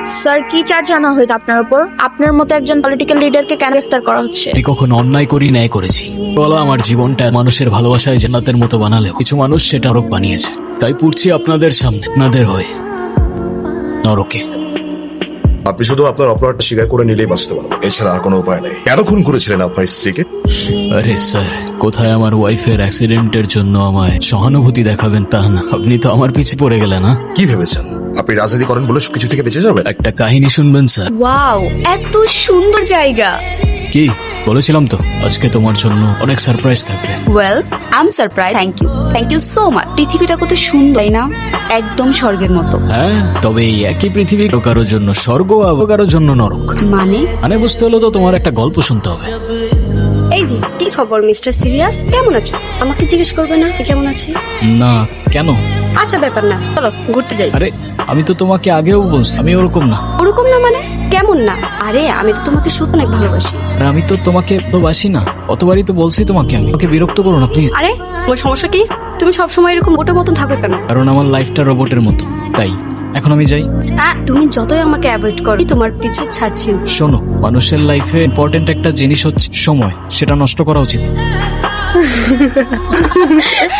Sir কি charge আনা হয়েছে আপনার উপর? আপনার মতো একজন পলিটিক্যাল লিডারকে কেন গ্রেফতার করা হচ্ছে? আমি কখনো অন্যায় করি, ন্যায় করেছি। বলা আমার জীবনটা মানুষের ভালোবাসায় জান্নাতের মতো বানালেও কিছু মানুষ সেটা নরক বানিয়েছে। তাই পুড়ছি আপনাদের সামনে, আপনাদের হয়ে নরকে। আপনি শুধু আপনার অপরাধটা স্বীকার করে নিলেই বাঁচতে পারবেন, এছাড়া আর কোনো উপায় নেই। কেন খুন করেছিলেন আপনার স্ত্রীকে? আরে স্যার, কোথায় আমার ওয়াইফের অ্যাক্সিডেন্টের জন্য আমায় সহানুভূতি দেখাবেন তা না, আপনি তো আমার পিছে পড়ে গেলেন। না কি ভেবেছেন আপনি রাজনীতি করেন বলে কিছু থেকে বেঁচে যাবেন? একটা কাহিনী শুনবেন স্যার? ওয়াও, এত সুন্দর জায়গা। কি বলেছিলাম তো, আজকে তোমার জন্য অনেক সারপ্রাইজ থাকবে। Well, I am surprise. Thank you so much. পৃথিবীটা কত সুন্দর, তাই না? একদম স্বর্গের মতো। হ্যাঁ, তবে এই একই পৃথিবী কারোর জন্য স্বর্গ, আবার কারোর জন্য নরক। মানে বুঝতে হলো তো তোমার একটা গল্প শুনতে হবে। এই যে, কি খবর মিস্টার সিরিয়াস? কেমন আছো? আমাকে জিজ্ঞেস করবে না আমি কেমন আছি? না কেন? আচ্ছা, ব্যাপার না, চলো ঘুরতে যাই। আরে আমি তো তোমাকে আগেও বলছি আমি ওরকম না। ওরকম না মানে? কেমন না? আরে আমি তো তোমাকে সত্যি অনেক ভালোবাসি। আর আমি তো তোমাকে ভালোবাসি না, কতবারই তো বলছি তোমাকে। আমি ওকে বিরক্ত করো না প্লিজ। আরে তোমার সমস্যা কি? তুমি সবসময় এরকম মোটের মতন থাকো কেন? কারণ আমার লাইফটা রোবটের মতো, তাই এখন আমি যাই। তুমি যতই আমাকে অ্যাভয়েড করো, তোমার পিছু ছাড়ছি না। শোনো, মানুষের লাইফে ইম্পর্টেন্ট একটা জিনিস হচ্ছে সময়, সেটা নষ্ট করা উচিত।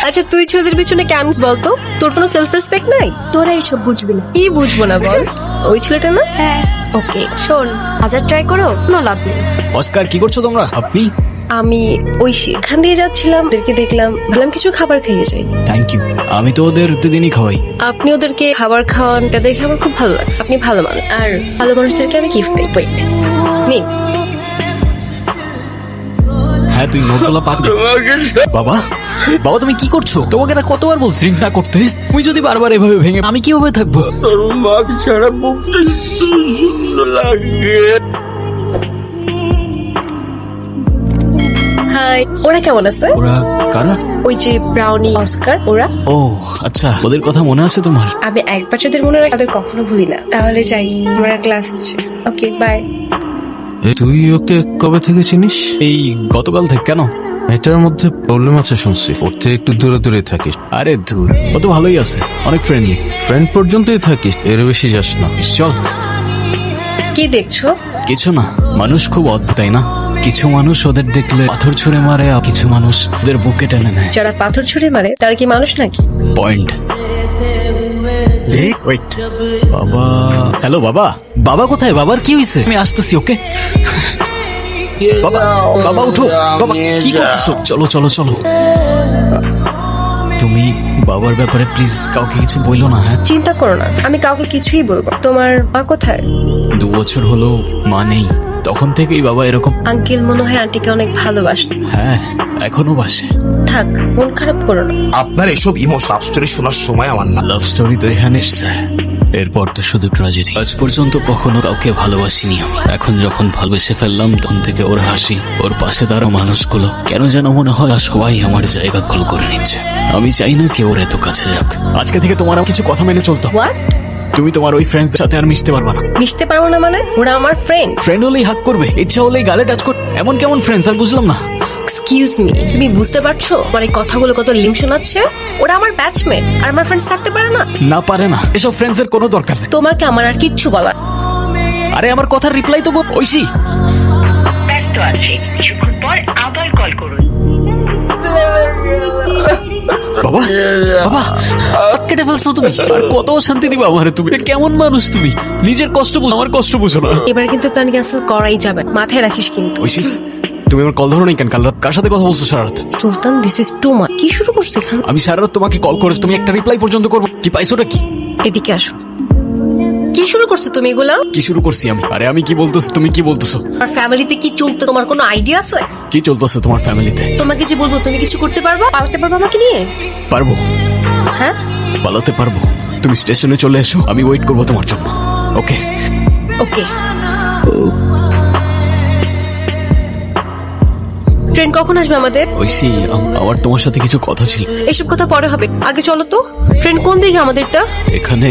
আচ্ছা, তুই ছেলেদের পিছনে কেন বলতো? তোর কোনো সেলফ রেসপেক্ট নাই? তোরা এসব বুঝবি না। কি বুঝবো না বল? ওই ছেলেটা না? হ্যাঁ, ওকে। শোন, হাজার ট্রাই করো, কোনো লাভ নেই। অস্কার, কি করছো তোমরা? আপনি? আমি ঐশী, এখান দিয়ে যাচ্ছিলাম, ওদেরকে দেখলাম, ভাবলাম কিছু খাবার খেয়ে যাই। Thank you. আমি তো ওদের প্রতিদিনই খাওয়াই। আপনি ওদেরকে খাবার খাওয়ানটা দেখে আমার খুব ভালো লাগছে। আপনি ভালো মানুষ, আর ভালো মানুষদেরকে আমি গিফট দিই। ওয়েট, নিন। হ্যাঁ, তুই নোটগুলো পাবি। বাবা, বাবা তুমি কি করছো? তোমাকে না কতবার বলছি না করতে। তুমি যদি বারবার এভাবে ভেঙে, আমি কিভাবে থাকবো? তোর মাক ছাড়া বুকটা শূন্য লাগে। হাই, ওরা কেমন আছে? ওরা কারা? ওই যে ব্রাউনি, অস্কার, ওরা। ও আচ্ছা, ওদের কথা মনে আছে তোমার? আমি একবার যাদের মনে রাখি তাদের কখনো ভুলি না। তাহলে যাই, আমার ক্লাস আছে। ওকে, বাই। তুই ওকে কবে থেকে চিনিস? এই গতকাল থেকে। কেন? এটার মধ্যে প্রবলেম আছে শুনছি, ওর থেকে একটু দূরে দূরে থাকিস। আরে ধুর, ও তো ভালোই আছে, অনেক ফ্রেন্ডলি। ফ্রেন্ড পর্যন্তই থাকিস, এর বেশি যাস না। চল। কি দেখছো? কিছু না, মানুষ খুব অদ্ভুত, তাই না? কিছু মানুষ ওদের দেখলে পাথর ছুঁড়ে মারে, আর কিছু মানুষ ওদের বুকে টেনে নেয়। যারা পাথর ছুঁড়ে মারে তারা কি মানুষ নাকি? পয়েন্ট। ওয়েট, বাবা। হ্যালো বাবা। বাবা কোথায়? বাবার কি হয়েছে? আমি আসতেছি। ওকে বাবা, বাবা উঠো। বাবা কি করছো? চলো চলো চলো। তুমি বাবার ব্যাপারে প্লিজ কাউকে কিছু বইলো না। হ্যাঁ, চিন্তা করো না, আমি কাউকে কিছুই বলবো। তোমার মা কোথায়? 2 বছর হলো মা নেই, তখন থেকেই বাবা এরকম। আঙ্কেল মনে হয় আন্টিকে অনেক ভালোবাসে। হ্যাঁ, এখনো বাসে। থাক, মন খারাপ করো না। আপনার এসব ইমোশন স্টোরি শোনার সময় আমার না। লাভ স্টোরি তো এখানে এসছে, এরপর তো শুধু ট্র্যাজেডি। আজ পর্যন্ত কখনো কাউকে ভালোবাসিনি আমি। এখন যখন ভালোবেসে ফেললাম, তখন থেকে ওর হাসি, ওর পাশে দাঁড়ানো মানুষগুলো কেন যেন মনে হয় সবাই আমার জায়গা দখল করে নিচ্ছে। আমি চাই না কেউ ওর এত কাছে যাক। আজকে থেকে তোমার কিছু কথা মেনে চলতো। হোয়াট? তুমি তোমার ওই ফ্রেন্ডসদের সাথে আর মিশতে পারবা না। মিশতে পারবো না মানে? ওরা আমার ফ্রেন্ড। ফ্রেন্ড হলেই হাক করবে, ইচ্ছা হলেই গালে টাচ করবে, এমন কেমন ফ্রেন্ডস আর বুঝলাম না। এক্সকিউজ মি, তুমি বুঝতে পারছো আমার এই কথাগুলো কত লিম শোনাচ্ছে? ওরা আমার ব্যাচমেট, আর আমার ফ্রেন্ডস থাকতে পারে না? না পারে না, এসব ফ্রেন্ডস এর কোনো দরকার নেই। তোমাকে আমার আর কিচ্ছু বলার। আরে আমার কথার রিপ্লাই তো ঐশী। ব্যস্ত আছে, কিছুক্ষণ পর আবার কল করুন। বাবা, বাবা কেটে ফেলছো তুমি। আর কত শান্তি দিবা আমারে তুমি? কেমন মানুষ তুমি? নিজের কষ্ট বুঝো, আমার কষ্ট বুঝো না। এবার কিন্তু প্ল্যান ক্যান্সেল করাই যাবে, মাথায় রাখিস কিন্তু। ঐশী, তুমি আমার কল ধরো নাই কেন? কাল রাত কার সাথে কথা বলছো সারা রাত? সুলতান, দিস ইজ টু মাচ। কি শুরু করছো এখানে? আমি সারা রাত তোমাকে কল করেছি, তুমি একটা রিপ্লাই পর্যন্ত করবো? কি পাইছোটা কি? এদিকে আসো। কি শুরু করছো তুমি এগুলা? কি শুরু করছি আমি? আরে আমি কি বলতেছি, তুমি কি বলতেছো? আর ফ্যামিলিতে কি চলতে তোমার কোনো আইডিয়া আছে? কি চলতেছে তোমার ফ্যামিলিতে? তোমাকে যে বলবো তুমি কিছু করতে পারবা, পালাতে পারবা আমাকে নিয়ে? পারবো, হ্যাঁ পালাতে পারবো। তুমি স্টেশনে চলে এসো, আমি ওয়েট করবো তোমার জন্য। ওকে ওকে। ট্রেন কখন আসবে আমাদের? ঐশী, আমার তোমার সাথে কিছু কথা ছিল। এসব কথা পরে হবে, আগে চলো তো। ট্রেন কোন দিকে আমাদেরটা? এখানে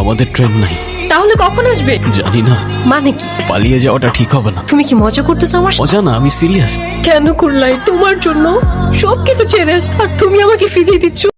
আমাদের ট্রেন নাই। তাহলে কখন আসবে? জানি না। মানে কি? পালিয়ে যাওয়াটা ঠিক হবে না। তুমি কি মজা করতেছো আমার সাথে? মজা না, আমি সিরিয়াস। কেন করলাই? তোমার জন্য সবকিছু ছেড়ে আর তুমি আমাকে ফিরিয়ে দিচ্ছ।